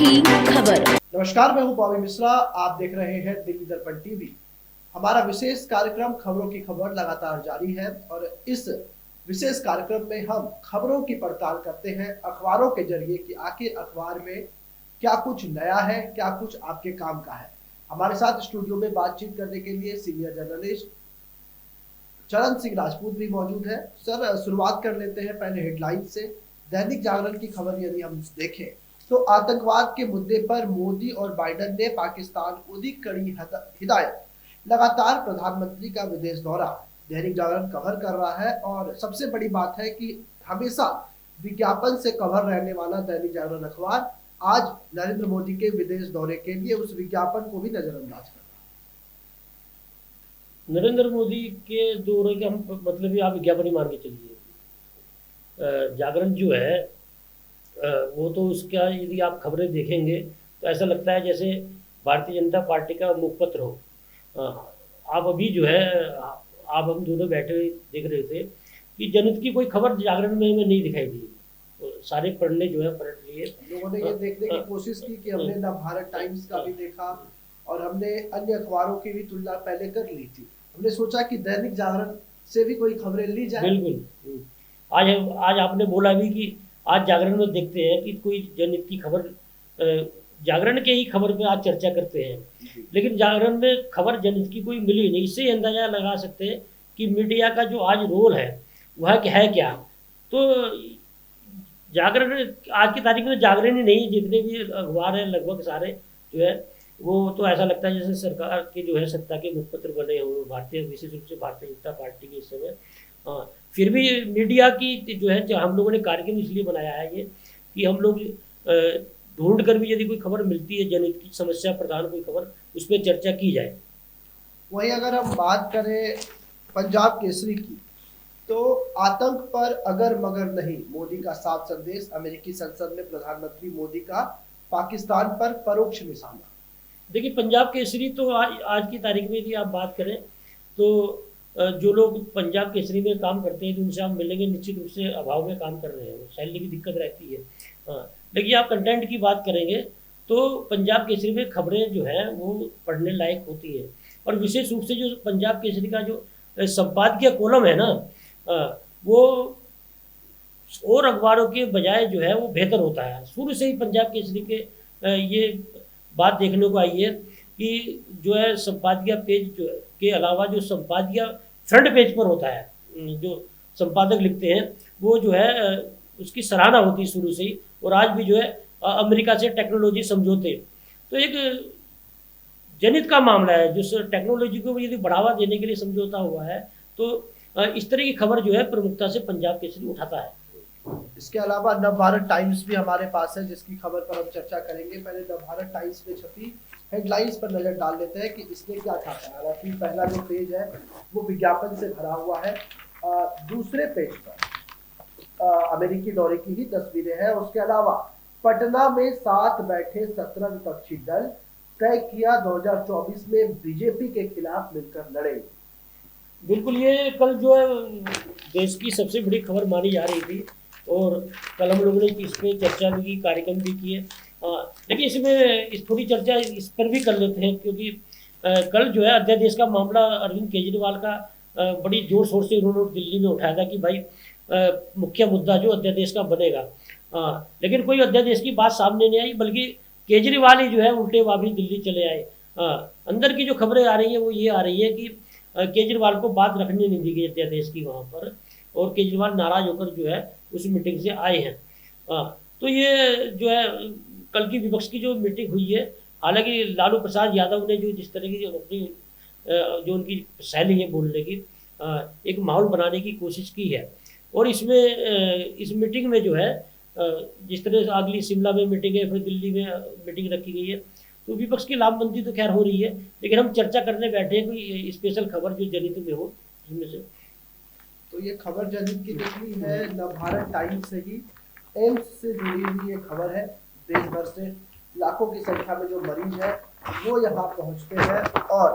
की खबर। नमस्कार, मैं हूं बॉबी मिश्रा। आप देख रहे हैं दिल्ली दर्पण टीवी। हमारा विशेष कार्यक्रम खबरों की खबर लगातार जारी है और इस विशेष कार्यक्रम में हम खबरों की पड़ताल करते हैं अखबारों के जरिए कि आखिर अखबार में क्या कुछ नया है, क्या कुछ आपके काम का है। हमारे साथ स्टूडियो में बातचीत करने के लिए सीनियर जर्नलिस्ट चरण सिंह राजपूत भी मौजूद है। सर, शुरुआत कर लेते हैं पहले हेडलाइन से। दैनिक जागरण की खबर यदि हम देखें तो आतंकवाद के मुद्दे पर मोदी और बाइडेन ने पाकिस्तान को दी कड़ी हिदायत। लगातार प्रधानमंत्री का विदेश दौरा दैनिक जागरण कवर कर रहा है और सबसे बड़ी बात है कि हमेशा विज्ञापन से कवर रहने वाला दैनिक जागरण अखबार आज नरेंद्र मोदी के विदेश दौरे के लिए उस विज्ञापन को भी नजरअंदाज कर रहा है। नरेंद्र मोदी के दौरे के हम मतलब ही आप विज्ञापन ही मान के चलिए। जागरण जो है वो तो उसका यदि आप खबरें देखेंगे तो ऐसा लगता है जैसे भारतीय जनता पार्टी का मुखपत्र हो। आप अभी जो है आप हम दोनों बैठे हुए देख रहे थे कि जनहित की कोई खबर जागरण में हमें नहीं दिखाई दी। तो सारे पढ़ने जो है पलट लिए। लोगों ने ये देखने की कोशिश की कि हमने नव भारत टाइम्स का भी देखा और हमने अन्य अखबारों की भी तुलना पहले कर ली थी। हमने सोचा कि दैनिक जागरण से भी कोई खबरें ली जाए। बिल्कुल। आज आपने बोला भी कि आज जागरण में देखते हैं कि कोई जनहित की खबर, जागरण के ही खबर पे आज चर्चा करते हैं, लेकिन जागरण में खबर जनहित की कोई मिली नहीं। इससे अंदाजा लगा सकते हैं कि मीडिया का जो आज रोल है वह है क्या। तो जागरण आज की तारीख में जागरण ही नहीं, जितने भी अखबार हैं लगभग सारे जो है वो तो ऐसा लगता है जैसे सरकार के जो है सत्ता के मुखपत्र बने हुए भारतीय, विशेष रूप से भारतीय जनता पार्टी के इस समय। फिर भी मीडिया की जो है हम लोगों ने कार्यक्रम इसलिए बनाया है ये कि हम लोग ढूंढ कर भी यदि कोई खबर मिलती है जनहित की समस्या प्रधान कोई खबर, उस पर चर्चा की जाए। वही अगर हम बात करें पंजाब केसरी की तो आतंक पर अगर मगर नहीं, मोदी का साफ संदेश। अमेरिकी संसद में प्रधानमंत्री मोदी का पाकिस्तान पर परोक्ष निशाना। देखिए, पंजाब केसरी तो आज की तारीख में यदि आप बात करें तो जो लोग पंजाब केसरी में काम करते हैं तो उनसे आप मिलेंगे निश्चित रूप से अभाव में काम कर रहे हैं, सैलरी की दिक्कत रहती है। लेकिन आप कंटेंट की बात करेंगे तो पंजाब केसरी में खबरें जो है वो पढ़ने लायक होती है। और विशेष रूप से जो पंजाब केसरी का जो संपादकीय कॉलम है ना, वो और अखबारों के बजाय जो है वो बेहतर होता है। शुरू से ही पंजाब केसरी के ये बात देखने को आई है कि जो है संपादकीय पेज जो के अलावा जो संपादकीय फ्रंट पेज पर होता है, जो संपादक लिखते हैं वो जो है उसकी सराहना होती है शुरू से ही। और आज भी जो है अमेरिका से टेक्नोलॉजी समझौते, तो एक जनहित का मामला है जो टेक्नोलॉजी को यदि बढ़ावा देने के लिए समझौता हुआ है, तो इस तरह की खबर जो है प्रमुखता से पंजाब केसरी उठाता है। इसके अलावा नव भारत टाइम्स भी हमारे पास है जिसकी खबर पर हम चर्चा करेंगे। पहले नव भारत टाइम्स में छपी हेडलाइंस पर नजर डाल लेते हैं कि इसमें क्या छापा है। हालांकि पहला जो पेज है वो विज्ञापन से भरा हुआ है। दूसरे पेज पर अमेरिकी दौरे की ही तस्वीरें हैं। उसके अलावा पटना में साथ बैठे 17 विपक्षी दल, तय किया 2024 में बीजेपी के खिलाफ मिलकर लड़ेंगे। बिल्कुल, ये कल जो है देश की सबसे बड़ी खबर मानी जा रही थी और कल हम लोगों ने इस पर चर्चा भी की, कार्यक्रम भी किए। लेकिन इसमें थोड़ी चर्चा इस पर भी कर लेते हैं क्योंकि कल जो है अध्यादेश का मामला अरविंद केजरीवाल का बड़ी जोर शोर से उन्होंने दिल्ली में उठाया था कि भाई मुख्य मुद्दा जो अध्यादेश का बनेगा। लेकिन कोई अध्यादेश की बात सामने नहीं आई, बल्कि केजरीवाल ही जो है उल्टे वापस दिल्ली चले आए। अंदर की जो खबरें आ रही हैं वो ये आ रही है कि केजरीवाल को बात रखने नहीं दी गई अध्यादेश की वहाँ पर, और केजरीवाल नाराज होकर जो है उस मीटिंग से आए हैं। तो ये जो है कल की विपक्ष की जो मीटिंग हुई है, हालांकि लालू प्रसाद यादव ने जो जिस तरह की अपनी जो उनकी शैली है बोलने की, एक माहौल बनाने की कोशिश की है। और इसमें इस मीटिंग में जो है जिस तरह से अगली शिमला में मीटिंग है, फिर दिल्ली में मीटिंग रखी गई है, तो विपक्ष की लामबंदी तो खैर हो रही है। लेकिन हम चर्चा करने बैठे हैं कोई स्पेशल खबर जो जनहित में हो इसमें से। तो ये खबर जनहित की निकली है नव भारत टाइम्स से ही। एम्स से जुड़ी हुई ये खबर है। देश भर से लाखों की संख्या में जो मरीज है वो यहाँ पहुँचते हैं और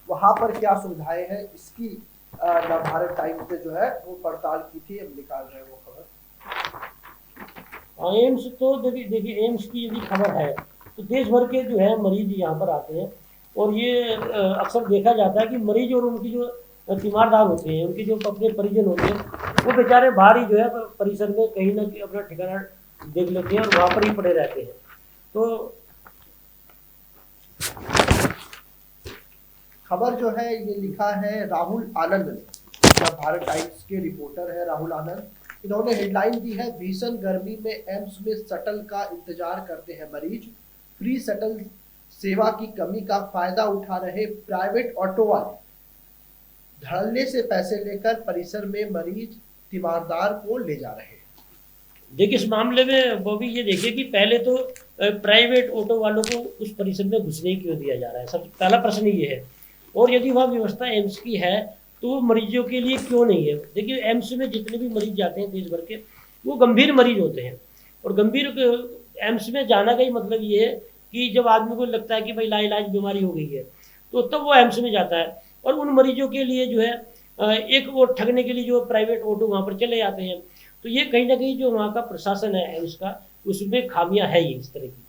वहाँ पर क्या सुविधाएं हैं इसकी नव भारत टाइम्स ने जो है वो पड़ताल की थी। हम निकाल रहे हैं वो खबर। एम्स तो देखिए एम्स की यदि खबर है तो देश भर के जो है मरीज यहाँ पर आते हैं। और ये अक्सर देखा जाता है कि मरीज और उनकी जो तीमारदार होते हैं, उनके जो अपने परिजन होते हैं, वो बेचारे बाहर ही जो है परिसर में कहीं ना कहीं अपना ठिकाना देख लेते हैं और वहाँ पर ही पड़े रहते हैं। तो खबर जो है ये लिखा है राहुल आनंद ने, जब भारत टाइम्स के रिपोर्टर है राहुल आनंद, इन्होंने हेडलाइन दी है, भीषण गर्मी में एम्स में शटल का इंतजार करते हैं मरीज, फ्री शटल सेवा की कमी का फायदा उठा रहे प्राइवेट ऑटो वाले, धड़ल्ले से पैसे लेकर परिसर में मरीज तीमारदार को ले जा रहे हैं। देखिए इस मामले में वो भी ये देखिए कि पहले तो प्राइवेट ऑटो वालों को उस परिसर में घुसने क्यों दिया जा रहा है, सबसे पहला प्रश्न ये है। और यदि वह व्यवस्था एम्स की है तो वो मरीजों के लिए क्यों नहीं है। देखिए एम्स में जितने भी मरीज जाते हैं देश भर के, वो गंभीर मरीज होते हैं। और गंभीर एम्स में जाना का ही मतलब ये है कि जब आदमी को लगता है कि भाई लाइलाज बीमारी हो गई है तो तब वो एम्स में जाता है। और उन मरीजों के लिए जो है एक वो ठगने के लिए जो प्राइवेट ऑटो वहाँ पर चले जाते हैं। तो ये कहीं ना कहीं जो वहाँ का प्रशासन है एम्स का, उसमें खामियां है ये इस तरह की।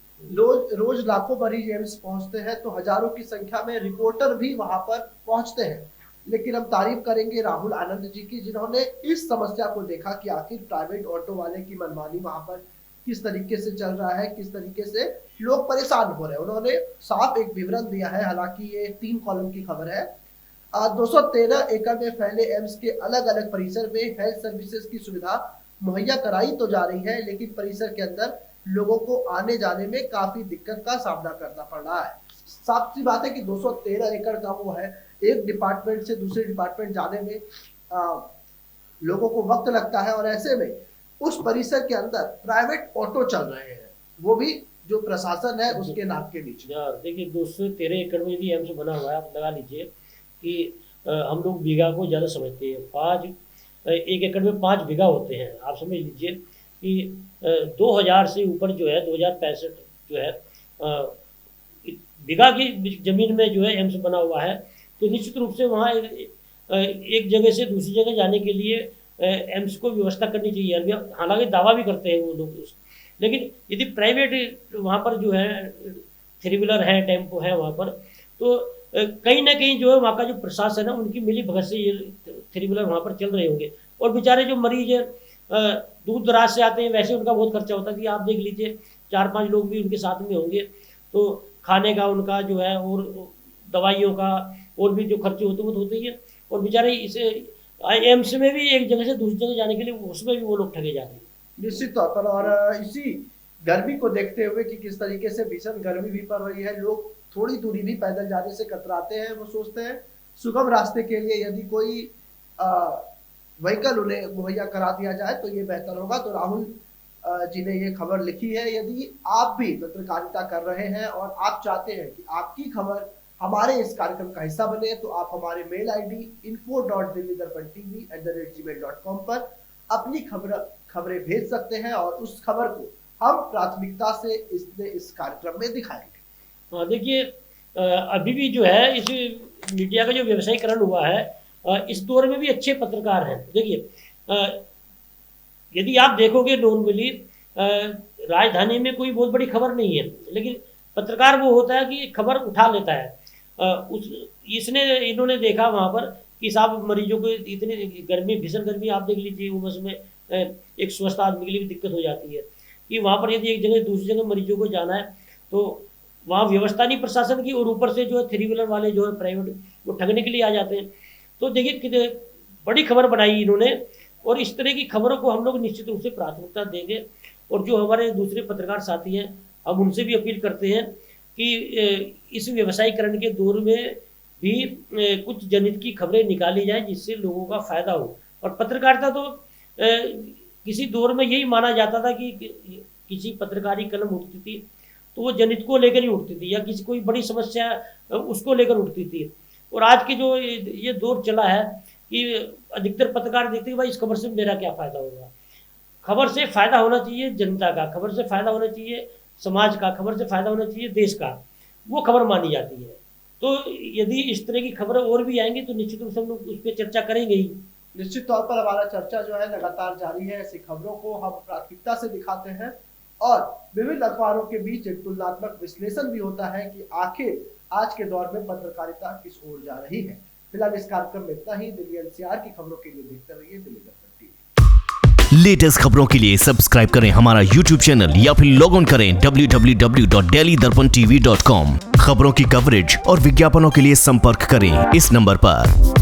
रोज लाखों मरीज एम्स पहुंचते हैं तो हजारों की संख्या में रिपोर्टर भी वहां पर पहुंचते हैं। लेकिन हम तारीफ करेंगे राहुल आनंद जी की, जिन्होंने इस समस्या को देखा कि आखिर प्राइवेट ऑटो वाले की मनमानी वहां पर किस तरीके से चल रहा है, किस तरीके से लोग परेशान हो रहे हैं। उन्होंने साफ एक विवरण दिया है, हालांकि ये 3 कॉलम की खबर है। 213 एकड़ में फैले एम्स के अलग अलग परिसर में हेल्थ सर्विसेज की सुविधा मुहैया कराई तो जा रही है, लेकिन परिसर के अंदर लोगों को आने जाने में काफी दिक्कत का सामना करना पड़ रहा है। साफ सी बात है कि 213 एकड़ का वो है, एक डिपार्टमेंट से दूसरे डिपार्टमेंट जाने में लोगों को वक्त लगता है। और ऐसे में उस परिसर के अंदर प्राइवेट ऑटो चल रहे हैं, वो भी जो प्रशासन है उसके नाक के नीचे। यार देखिए 213 एकड़ में यदि एम्स बना हुआ है, आप लगा लीजिए कि हम लोग बीघा को ज़्यादा समझते हैं। 1 एकड़ में 5 बीघा होते हैं। आप समझ लीजिए कि 2000 से ऊपर जो है 2065 जो है बीघा की जमीन में जो है एम्स बना हुआ है। तो निश्चित रूप से वहाँ एक जगह से दूसरी जगह जाने के लिए एम्स को व्यवस्था करनी चाहिए। हालांकि दावा भी करते हैं वो लोग, लेकिन यदि प्राइवेट वहाँ पर जो है 3 व्हीलर है, टेम्पो है वहाँ पर, तो कहीं ना कहीं जो है वहाँ का जो प्रशासन है उनकी मिली भगत से ये 3 व्हीलर वहाँ पर चल रहे होंगे। और बेचारे जो मरीज है दूर दराज से आते हैं, वैसे उनका बहुत खर्चा होता है कि आप देख लीजिए 4-5 लोग भी उनके साथ में होंगे, तो खाने का उनका जो है और दवाइयों का और भी जो खर्चे होते हैं वो तो होते ही है। और बेचारे इसे एम्स में भी एक जगह से दूसरी जगह जाने के लिए उसमें भी वो लोग ठगे जाते हैं निश्चित तौर पर। और इसी गर्मी को देखते हुए कि किस तरीके से भीषण गर्मी भी पड़ रही है, लोग थोड़ी दूरी भी पैदल जाने से कतराते हैं। वो सोचते हैं सुगम रास्ते के लिए यदि कोई व्हीकल उन्हें मुहैया करा दिया जाए तो ये बेहतर होगा। तो राहुल जी ने ये खबर लिखी है। यदि आप भी पत्रकारिता कर रहे हैं और आप चाहते हैं कि आपकी खबर हमारे इस कार्यक्रम का हिस्सा बने, तो आप हमारे मेल ID info.delhidarpan@gmail.com पर अपनी खबरें भेज सकते हैं और उस खबर को हम प्राथमिकता से इस कार्यक्रम में दिखाएंगे। हाँ देखिए अभी भी जो है इस मीडिया का जो व्यवसायीकरण हुआ है, इस दौर में भी अच्छे पत्रकार हैं। देखिए यदि आप देखोगे नॉर्मली राजधानी में कोई बहुत बड़ी खबर नहीं है, लेकिन पत्रकार वो होता है कि खबर उठा लेता है। इन्होंने देखा वहाँ पर कि साहब मरीजों को इतनी गर्मी, भीषण गर्मी आप देख लीजिए, वो बस में एक स्वस्थ आदमी के लिए भी दिक्कत हो जाती है कि वहाँ पर यदि एक जगह दूसरी जगह मरीजों को जाना है तो वहाँ व्यवस्था नहीं प्रशासन की, और ऊपर से जो है 3 व्हीलर वाले जो है प्राइवेट वो ठगने के लिए आ जाते हैं। तो देखिए बड़ी खबर बनाई इन्होंने, और इस तरह की खबरों को हम लोग निश्चित रूप से प्राथमिकता देंगे। और जो हमारे दूसरे पत्रकार साथी हैं, हम उनसे भी अपील करते हैं कि इस व्यवसायीकरण के दौर में भी कुछ जनहित की खबरें निकाली जाएं जिससे लोगों का फायदा हो। और पत्रकारिता तो किसी दौर में यही माना जाता था कि किसी पत्रकारी कलम उठती थी तो वो जनहित को लेकर ही उठती थी, या किसी कोई बड़ी समस्या उसको लेकर उठती थी। और आज के जो ये दौर चला है कि अधिकतर पत्रकार देखते हैं भाई इस खबर से मेरा क्या फायदा होगा। खबर से फायदा होना चाहिए जनता का, खबर से फायदा होना चाहिए समाज का, खबर से फायदा होना चाहिए देश का, वो खबर मानी जाती है। तो यदि इस तरह की खबरें और भी आएंगी तो निश्चित रूप से हम लोग उस पर चर्चा करेंगे ही। निश्चित तौर पर हमारा चर्चा जो है लगातार जारी है। ऐसी खबरों को हम प्राथमिकता से दिखाते हैं और विभिन्न अखबारों के बीच एक तुलनात्मक विश्लेषण भी होता है कि आखिर आज के दौर में पत्रकारिता किस ओर जा रही है। फिलहाल इस कार्यक्रम में इतना ही। दिल्ली एनसीआर की खबरों के लिए देखते रहिए दिल्ली दर्पण टीवी। लेटेस्ट खबरों के लिए सब्सक्राइब करें हमारा YouTube चैनल या फिर लॉग ऑन करें www.delhidarpantv.com। खबरों की कवरेज और विज्ञापनों के लिए संपर्क करें इस नंबर पर।